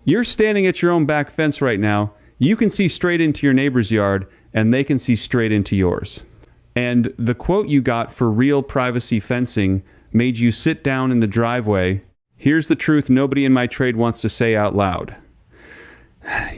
You're standing at your own back fence right now. You can see straight into your neighbor's yard, and they can see straight into yours. And the quote you got for real privacy fencing made you sit down in the driveway. Here's the truth nobody in my trade wants to say out loud.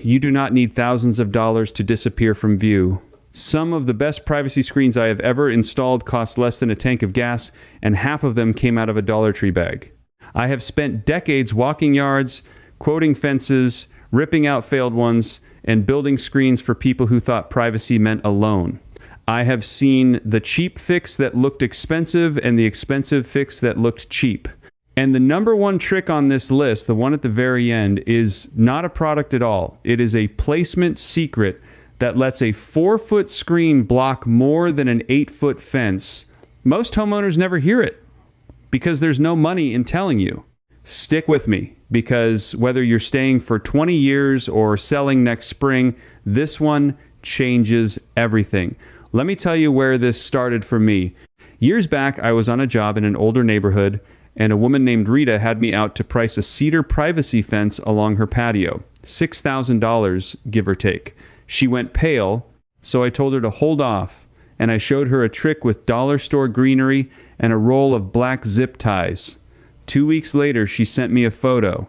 You do not need thousands of dollars to disappear from view. Some of the best privacy screens I have ever installed cost less than a tank of gas, and half of them came out of a Dollar Tree bag. I have spent decades walking yards, quoting fences, ripping out failed ones, and building screens for people who thought privacy meant a loan. I have seen the cheap fix that looked expensive and the expensive fix that looked cheap. And the number one trick on this list, the one at the very end, is not a product at all. It is a placement secret that lets a 4-foot screen block more than an 8-foot fence. Most homeowners never hear it because there's no money in telling you. Stick with me, because whether you're staying for 20 years or selling next spring, this one changes everything. Let me tell you where this started for me. Years back, I was on a job in an older neighborhood, and a woman named Rita had me out to price a cedar privacy fence along her patio. $6,000, give or take. She went pale, so I told her to hold off, and I showed her a trick with dollar store greenery and a roll of black zip ties. 2 weeks later, she sent me a photo.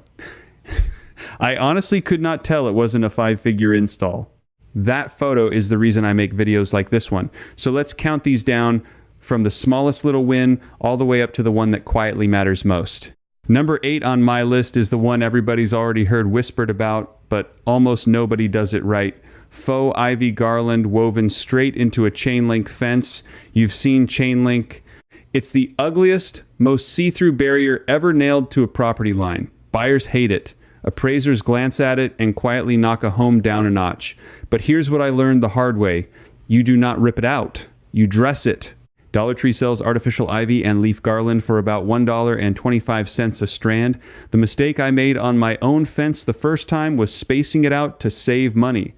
I honestly could not tell it wasn't a 5-figure install. That photo is the reason I make videos like this one. So let's count these down from the smallest little win all the way up to the one that quietly matters most. Number 8 on my list is the one everybody's already heard whispered about, but almost nobody does it right. Faux ivy garland woven straight into a chain link fence. You've seen chain link. It's the ugliest, most see-through barrier ever nailed to a property line. Buyers hate it. Appraisers glance at it and quietly knock a home down a notch. But here's what I learned the hard way. You do not rip it out. You dress it. Dollar Tree sells artificial ivy and leaf garland for about $1.25 a strand. The mistake I made on my own fence the first time was spacing it out to save money.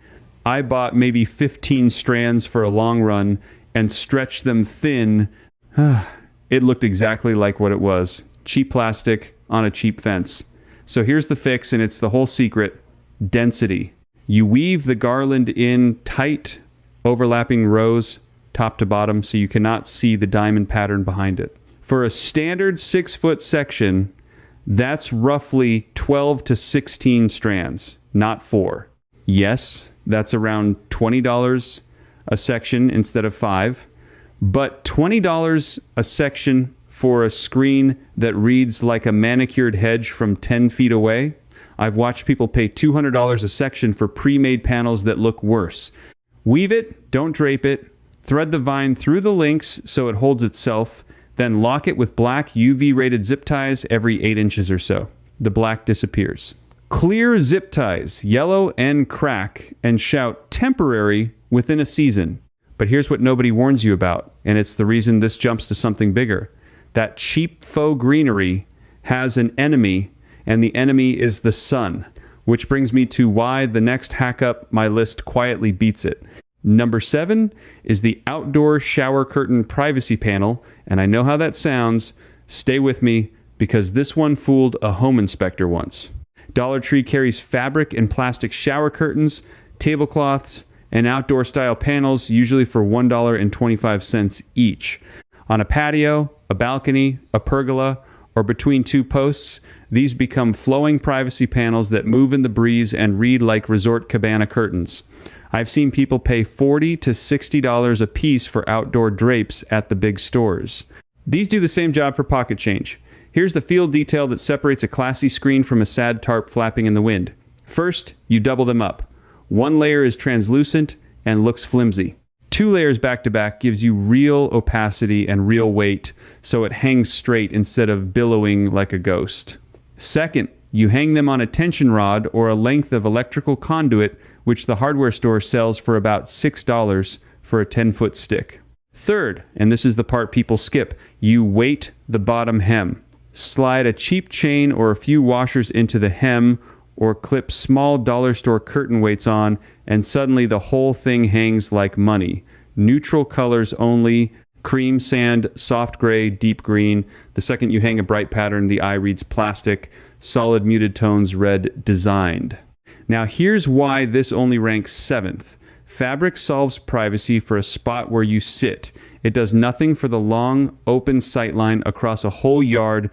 I bought maybe 15 strands for a long run and stretched them thin. It looked exactly like what it was. Cheap plastic on a cheap fence. So here's the fix, and it's the whole secret. Density. You weave the garland in tight, overlapping rows, top to bottom, so you cannot see the diamond pattern behind it. For a standard 6-foot section, that's roughly 12 to 16 strands, not 4. Yes, that's around $20 a section instead of 5, but $20 a section for a screen that reads like a manicured hedge from 10 feet away? I've watched people pay $200 a section for pre-made panels that look worse. Weave it, don't drape it, thread the vine through the links so it holds itself, then lock it with black UV-rated zip ties every 8 inches or so. The black disappears. Clear zip ties, yellow and crack, and shout temporary within a season. But here's what nobody warns you about, and it's the reason this jumps to something bigger. That cheap faux greenery has an enemy, and the enemy is the sun, which brings me to why the next hack up my list quietly beats it. Number 7 is the outdoor shower curtain privacy panel, and I know how that sounds. Stay with me, because this one fooled a home inspector once. Dollar Tree carries fabric and plastic shower curtains, tablecloths, and outdoor style panels, usually for $1.25 each. On a patio, a balcony, a pergola, or between 2 posts, these become flowing privacy panels that move in the breeze and read like resort cabana curtains. I've seen people pay $40 to $60 a piece for outdoor drapes at the big stores. These do the same job for pocket change. Here's the field detail that separates a classy screen from a sad tarp flapping in the wind. First, you double them up. 1 layer is translucent and looks flimsy. 2 layers back to back gives you real opacity and real weight, so it hangs straight instead of billowing like a ghost. Second, you hang them on a tension rod or a length of electrical conduit, which the hardware store sells for about $6 for a 10-foot stick. Third, and this is the part people skip, you weight the bottom hem. Slide a cheap chain or a few washers into the hem, or clip small dollar store curtain weights on, and suddenly the whole thing hangs like money. Neutral colors only, cream, sand, soft gray, deep green. The second you hang a bright pattern, the eye reads plastic. solid muted tones read designed. Now here's why this only ranks 7th. Fabric solves privacy for a spot where you sit. It does nothing for the long, open sightline across a whole yard,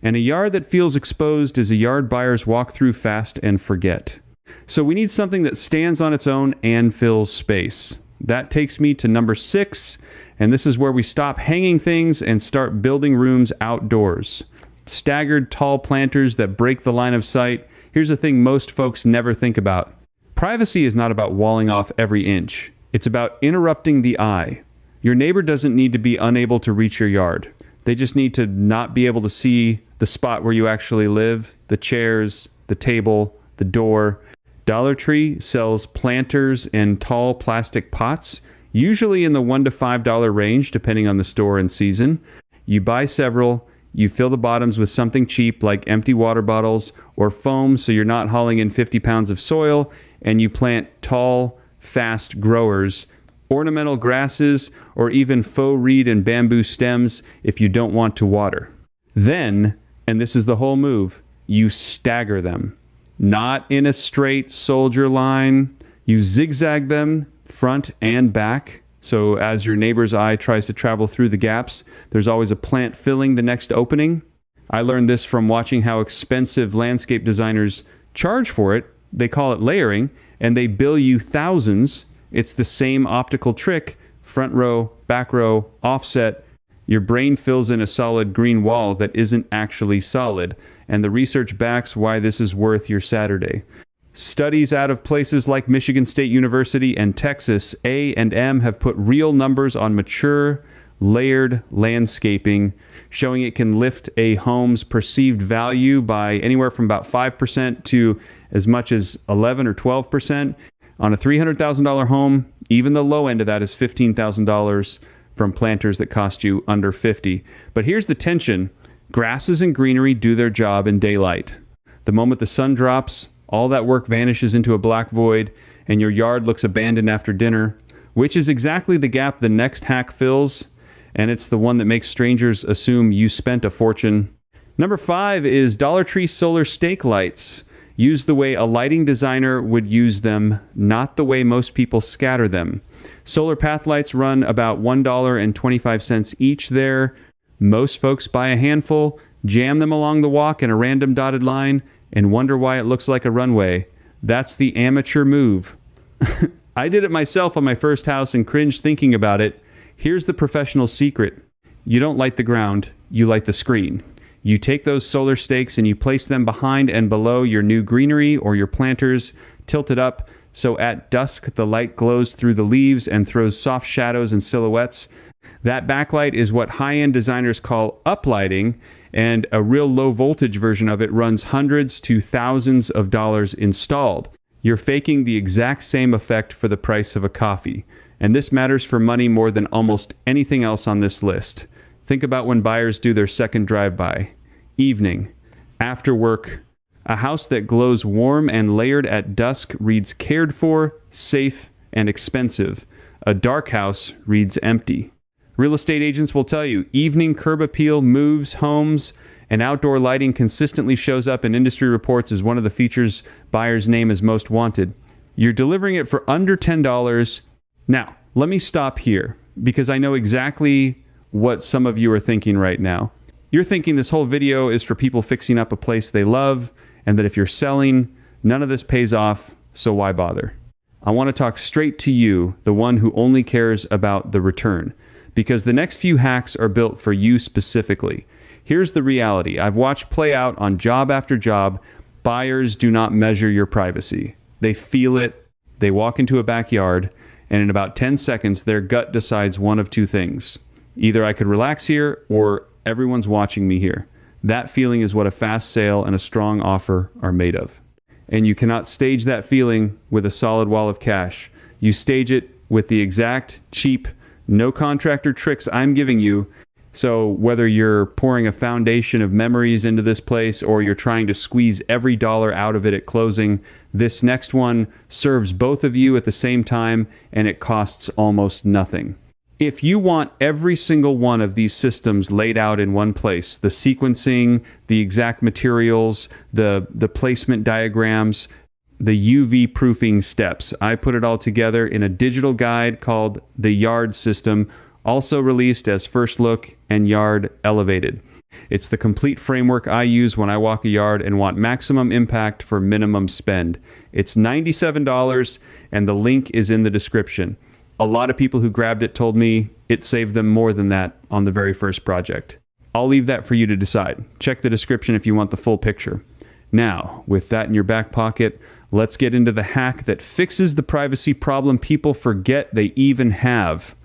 and a yard that feels exposed is a yard buyers walk through fast and forget. So we need something that stands on its own and fills space. That takes me to number 6, and this is where we stop hanging things and start building rooms outdoors. Staggered tall planters that break the line of sight. Here's the thing most folks never think about. Privacy is not about walling off every inch. It's about interrupting the eye. Your neighbor doesn't need to be unable to reach your yard. They just need to not be able to see the spot where you actually live, the chairs, the table, the door. Dollar Tree sells planters and tall plastic pots, usually in the $1 to $5 range, depending on the store and season. You buy several, you fill the bottoms with something cheap like empty water bottles or foam so you're not hauling in 50 pounds of soil, and you plant tall, fast growers, ornamental grasses, or even faux reed and bamboo stems if you don't want to water. Then, and this is the whole move, you stagger them. Not in a straight soldier line. You zigzag them front and back. So as your neighbor's eye tries to travel through the gaps, there's always a plant filling the next opening. I learned this from watching how expensive landscape designers charge for it. They call it layering, and they bill you thousands. It's the same optical trick, front row, back row, offset. Your brain fills in a solid green wall that isn't actually solid, and the research backs why this is worth your Saturday. Studies out of places like Michigan State University and Texas A&M have put real numbers on mature, layered landscaping, showing it can lift a home's perceived value by anywhere from about 5% to as much as 11 or 12%. On a $300,000 home, even the low end of that is $15,000 from planters that cost you under $50. But here's the tension. Grasses and greenery do their job in daylight. The moment the sun drops, all that work vanishes into a black void, and your yard looks abandoned after dinner, which is exactly the gap the next hack fills, and it's the one that makes strangers assume you spent a fortune. Number 5 is Dollar Tree solar stake lights. Use the way a lighting designer would use them, not the way most people scatter them. Solar path lights run about $1.25 each there. Most folks buy a handful, jam them along the walk in a random dotted line, and wonder why it looks like a runway. That's the amateur move. I did it myself on my first house and cringed thinking about it. Here's the professional secret. You don't light the ground, you light the screen. You take those solar stakes and you place them behind and below your new greenery or your planters, tilted up, so at dusk the light glows through the leaves and throws soft shadows and silhouettes. That backlight is what high-end designers call uplighting, and a real low-voltage version of it runs hundreds to thousands of dollars installed. You're faking the exact same effect for the price of a coffee, and this matters for money more than almost anything else on this list. Think about when buyers do their second drive-by. Evening. After work. A house that glows warm and layered at dusk reads cared for, safe, and expensive. A dark house reads empty. Real estate agents will tell you evening curb appeal moves homes, and outdoor lighting consistently shows up in industry reports as one of the features buyers name as most wanted. You're delivering it for under $10. Now, let me stop here because I know exactly what some of you are thinking right now. You're thinking this whole video is for people fixing up a place they love, and that if you're selling, none of this pays off, so why bother? I want to talk straight to you, the one who only cares about the return, because the next few hacks are built for you specifically. Here's the reality. I've watched play out on job after job. Buyers do not measure your privacy. They feel it, they walk into a backyard, and in about 10 seconds, their gut decides one of two things. Either I could relax here, or everyone's watching me here. That feeling is what a fast sale and a strong offer are made of. And you cannot stage that feeling with a solid wall of cash. You stage it with the exact, cheap, no contractor tricks I'm giving you. So whether you're pouring a foundation of memories into this place or you're trying to squeeze every dollar out of it at closing, this next one serves both of you at the same time, and it costs almost nothing. If you want every single one of these systems laid out in one place, the sequencing, the exact materials, the placement diagrams, the UV proofing steps, I put it all together in a digital guide called the Yard System, also released as First Look and Yard Elevated. It's the complete framework I use when I walk a yard and want maximum impact for minimum spend. It's $97, and the link is in the description. A lot of people who grabbed it told me it saved them more than that on the very first project. I'll leave that for you to decide. Check the description if you want the full picture. Now, with that in your back pocket, let's get into the hack that fixes the privacy problem people forget they even have.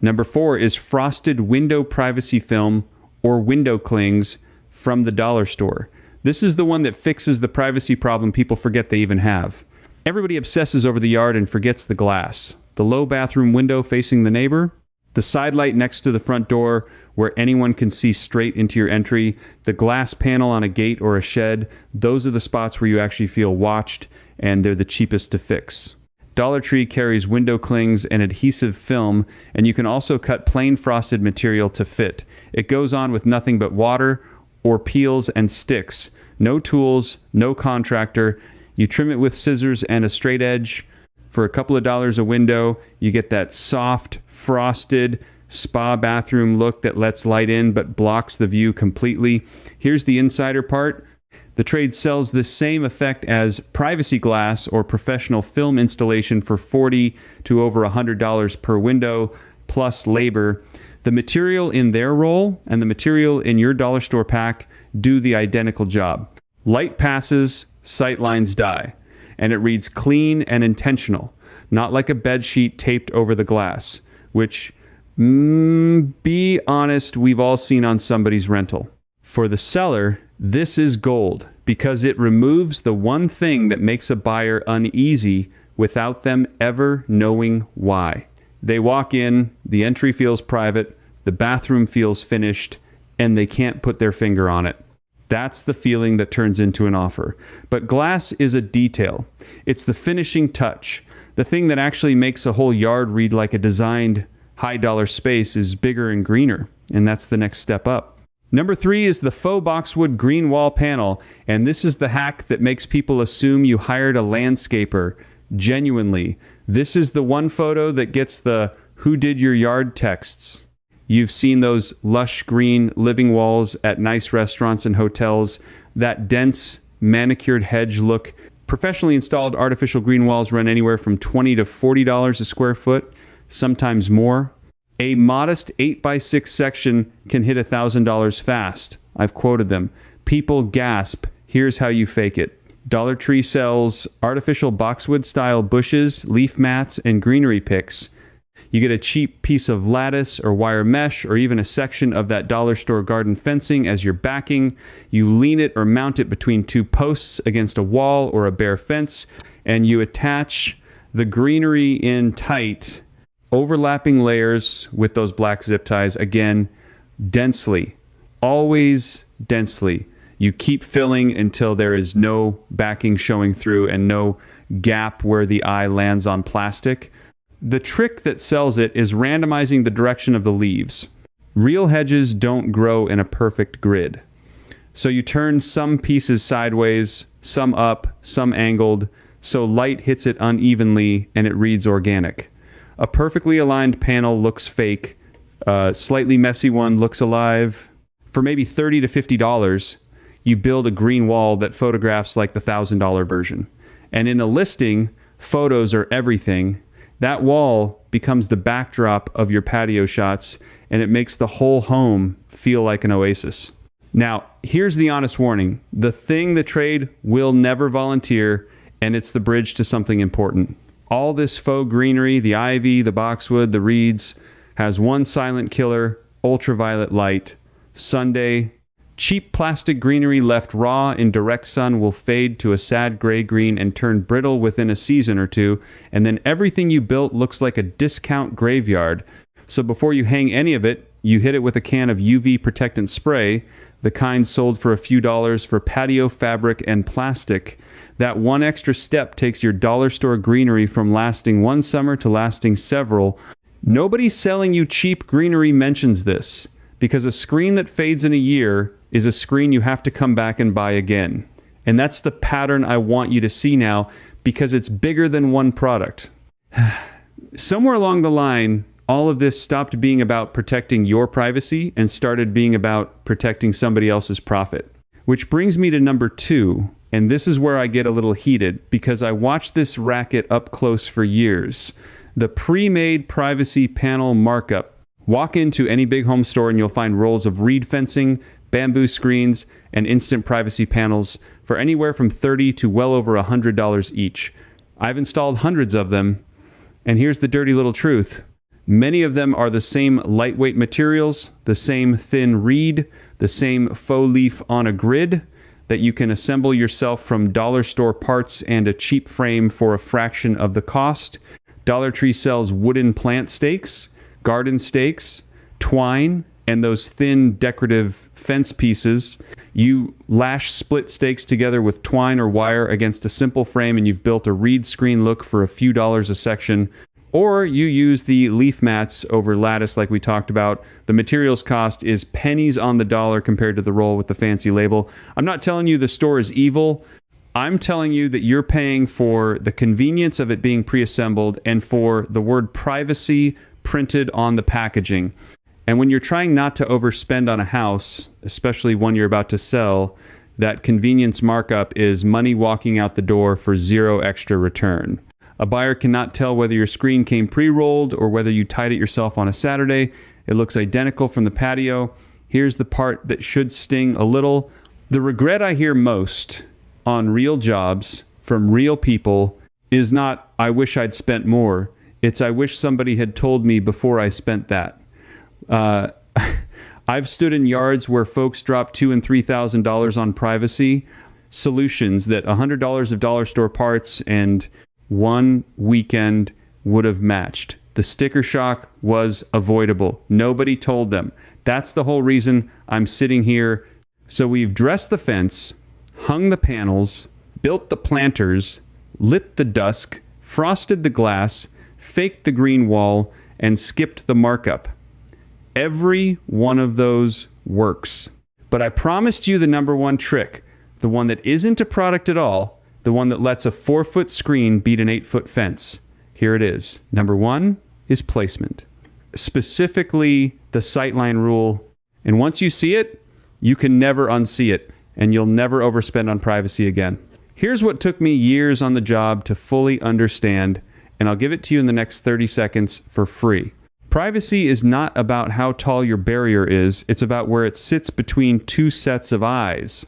Number 4 is frosted window privacy film or window clings from the dollar store. This is the one that fixes the privacy problem people forget they even have. Everybody obsesses over the yard and forgets the glass. The low bathroom window facing the neighbor, the side light next to the front door where anyone can see straight into your entry, the glass panel on a gate or a shed, those are the spots where you actually feel watched, and they're the cheapest to fix. Dollar Tree carries window clings and adhesive film, and you can also cut plain frosted material to fit. It goes on with nothing but water or peels and sticks. No tools, no contractor. You trim it with scissors and a straight edge. For a couple of dollars a window, you get that soft, frosted spa bathroom look that lets light in but blocks the view completely. Here's the insider part. The trade sells this same effect as privacy glass or professional film installation for $40 to over $100 per window, plus labor. The material in their roll and the material in your dollar store pack do the identical job. Light passes, sight lines die. And it reads clean and intentional, not like a bed sheet taped over the glass, which, be honest, we've all seen on somebody's rental. For the seller, this is gold because it removes the one thing that makes a buyer uneasy without them ever knowing why. They walk in, the entry feels private, the bathroom feels finished, and they can't put their finger on it. That's the feeling that turns into an offer. But glass is a detail. It's the finishing touch. The thing that actually makes a whole yard read like a designed high-dollar space is bigger and greener, and that's the next step up. Number 3 is the faux boxwood green wall panel, and this is the hack that makes people assume you hired a landscaper. Genuinely, this is the one photo that gets the "who did your yard" texts. You've seen those lush green living walls at nice restaurants and hotels, that dense manicured hedge look. Professionally installed artificial green walls run anywhere from $20 to $40 a square foot, sometimes more. A modest 8x6 section can hit $1,000 fast. I've quoted them. People gasp, here's how you fake it. Dollar Tree sells artificial boxwood-style bushes, leaf mats, and greenery picks. You get a cheap piece of lattice or wire mesh or even a section of that dollar store garden fencing as your backing. You lean it or mount it between two posts against a wall or a bare fence, and you attach the greenery in tight, overlapping layers with those black zip ties, again, densely, always densely. You keep filling until there is no backing showing through and no gap where the eye lands on plastic. The trick that sells it is randomizing the direction of the leaves. Real hedges don't grow in a perfect grid. So you turn some pieces sideways, some up, some angled, so light hits it unevenly and it reads organic. A perfectly aligned panel looks fake. A slightly messy one looks alive. For maybe $30 to $50, you build a green wall that photographs like the $1,000 version. And in a listing, photos are everything. That wall becomes the backdrop of your patio shots, and it makes the whole home feel like an oasis. Now, here's the honest warning. The thing the trade will never volunteer, and it's the bridge to something important. All this faux greenery, the ivy, the boxwood, the reeds, has one silent killer: ultraviolet light. Sunday, cheap plastic greenery left raw in direct sun will fade to a sad gray-green and turn brittle within a season or two, and then everything you built looks like a discount graveyard. So before you hang any of it, you hit it with a can of UV protectant spray, the kind sold for a few dollars for patio fabric and plastic. That one extra step takes your dollar store greenery from lasting one summer to lasting several. Nobody selling you cheap greenery mentions this, because a screen that fades in a year is a screen you have to come back and buy again. And that's the pattern I want you to see now, because it's bigger than one product. Somewhere along the line, all of this stopped being about protecting your privacy and started being about protecting somebody else's profit. Which brings me to number 2, and this is where I get a little heated, because I watched this racket up close for years. The pre-made privacy panel markup. Walk into any big home store and you'll find rolls of reed fencing, bamboo screens, and instant privacy panels for anywhere from $30 to well over $100 each. I've installed hundreds of them, and here's the dirty little truth. Many of them are the same lightweight materials, the same thin reed, the same faux leaf on a grid that you can assemble yourself from dollar store parts and a cheap frame for a fraction of the cost. Dollar Tree sells wooden plant stakes, garden stakes, twine, and those thin decorative fence pieces. You lash split stakes together with twine or wire against a simple frame and you've built a reed screen look for a few dollars a section. Or you use the leaf mats over lattice like we talked about. The materials cost is pennies on the dollar compared to the roll with the fancy label. I'm not telling you the store is evil. I'm telling you that you're paying for the convenience of it being pre-assembled and for the word privacy printed on the packaging. And when you're trying not to overspend on a house, especially one you're about to sell, that convenience markup is money walking out the door for zero extra return. A buyer cannot tell whether your screen came pre-rolled or whether you tied it yourself on a Saturday. It looks identical from the patio. Here's the part that should sting a little. The regret I hear most on real jobs from real people is not, I wish I'd spent more. It's, I wish somebody had told me before I spent that. I've stood in yards where folks dropped $2,000 and $3,000 on privacy solutions that $100 of dollar store parts and one weekend would have matched. The sticker shock was avoidable. Nobody told them. That's the whole reason I'm sitting here. So we've dressed the fence, hung the panels, built the planters, lit the dusk, frosted the glass, faked the green wall, and skipped the markup. Every one of those works. But I promised you the number one trick, the one that isn't a product at all, the one that lets a 4-foot screen beat an 8-foot fence. Here it is. Number 1 is placement. Specifically, the sightline rule. And once you see it, you can never unsee it, and you'll never overspend on privacy again. Here's what took me years on the job to fully understand, and I'll give it to you in the next 30 seconds for free. Privacy is not about how tall your barrier is. It's about where it sits between two sets of eyes.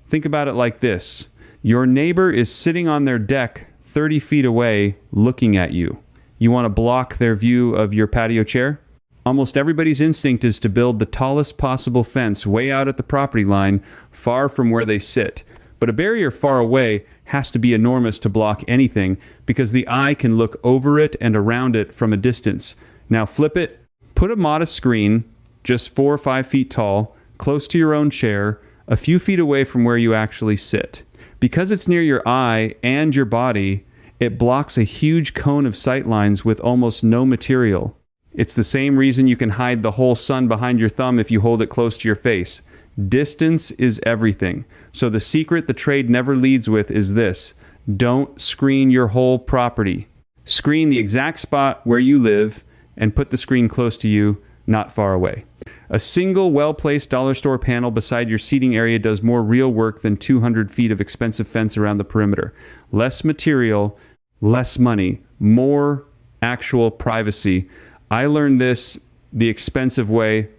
Think about it like this. Your neighbor is sitting on their deck 30 feet away looking at you. You want to block their view of your patio chair? Almost everybody's instinct is to build the tallest possible fence way out at the property line, far from where they sit. But a barrier far away has to be enormous to block anything because the eye can look over it and around it from a distance. Now flip it, put a modest screen, just 4 or 5 feet tall, close to your own chair, a few feet away from where you actually sit. Because it's near your eye and your body, it blocks a huge cone of sight lines with almost no material. It's the same reason you can hide the whole sun behind your thumb if you hold it close to your face. Distance is everything. So the secret the trade never leads with is this. Don't screen your whole property. Screen the exact spot where you live and put the screen close to you, not far away. A single well-placed dollar store panel beside your seating area does more real work than 200 feet of expensive fence around the perimeter. Less material, less money, more actual privacy. I learned this the expensive way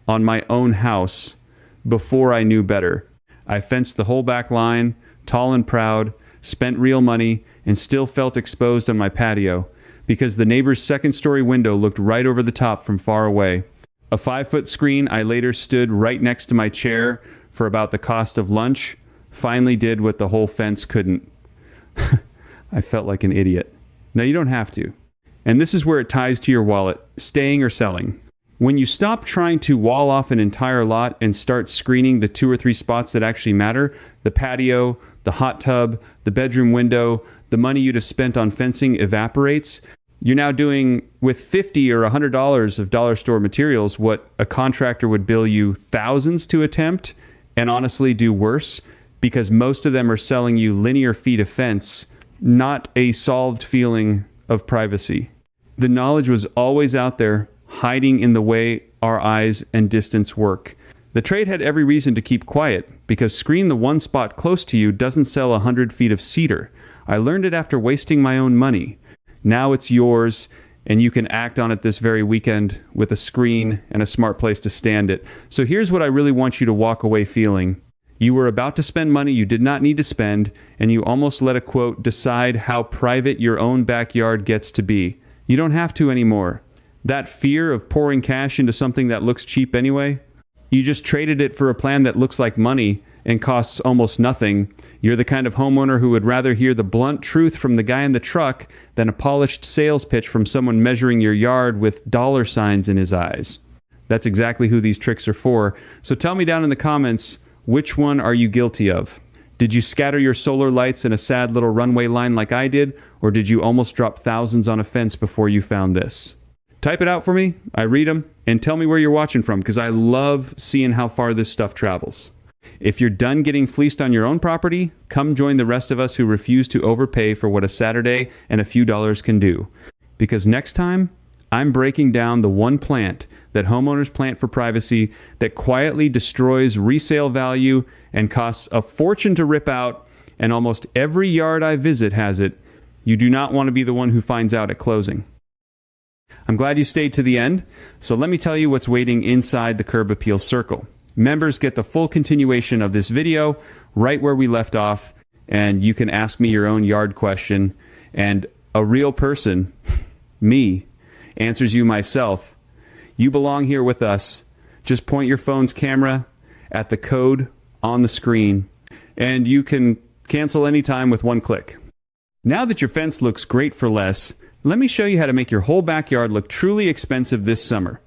on my own house before I knew better. I fenced the whole back line, tall and proud, spent real money, and still felt exposed on my patio because the neighbor's second-story window looked right over the top from far away. A 5-foot screen I later stood right next to my chair for about the cost of lunch finally did what the whole fence couldn't. I felt like an idiot. Now you don't have to. And this is where it ties to your wallet, staying or selling. When you stop trying to wall off an entire lot and start screening the 2 or 3 spots that actually matter, the patio, the hot tub, the bedroom window, the money you'd have spent on fencing evaporates. You're now doing with $50 or $100 of dollar store materials what a contractor would bill you thousands to attempt, and honestly do worse, because most of them are selling you linear feet of fence, not a solved feeling of privacy. The knowledge was always out there, hiding in the way our eyes and distance work. The trade had every reason to keep quiet, because screen the one spot close to you doesn't sell 100 feet of cedar. I learned it after wasting my own money. Now it's yours, and you can act on it this very weekend with a screen and a smart place to stand it. So here's what I really want you to walk away feeling. You were about to spend money you did not need to spend, and you almost let a quote decide how private your own backyard gets to be. You don't have to anymore. That fear of pouring cash into something that looks cheap anyway, you just traded it for a plan that looks like money and costs almost nothing. You're the kind of homeowner who would rather hear the blunt truth from the guy in the truck than a polished sales pitch from someone measuring your yard with dollar signs in his eyes. That's exactly who these tricks are for. So tell me down in the comments, which one are you guilty of? Did you scatter your solar lights in a sad little runway line like I did, or did you almost drop thousands on a fence before you found this? Type it out for me, I read them, and tell me where you're watching from, because I love seeing how far this stuff travels. If you're done getting fleeced on your own property, come join the rest of us who refuse to overpay for what a Saturday and a few dollars can do. Because next time, I'm breaking down the one plant that homeowners plant for privacy that quietly destroys resale value and costs a fortune to rip out, and almost every yard I visit has it. You do not want to be the one who finds out at closing. I'm glad you stayed to the end, so let me tell you what's waiting inside the Curb Appeal circle. Members get the full continuation of this video right where we left off, and you can ask me your own yard question, and a real person, me, answers you myself. You belong here with us. Just point your phone's camera at the code on the screen, and you can cancel anytime with one click. Now that your fence looks great for less, let me show you how to make your whole backyard look truly expensive this summer.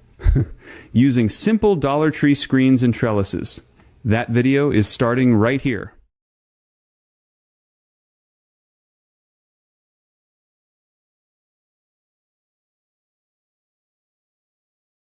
Using simple Dollar Tree screens and trellises. That video is starting right here.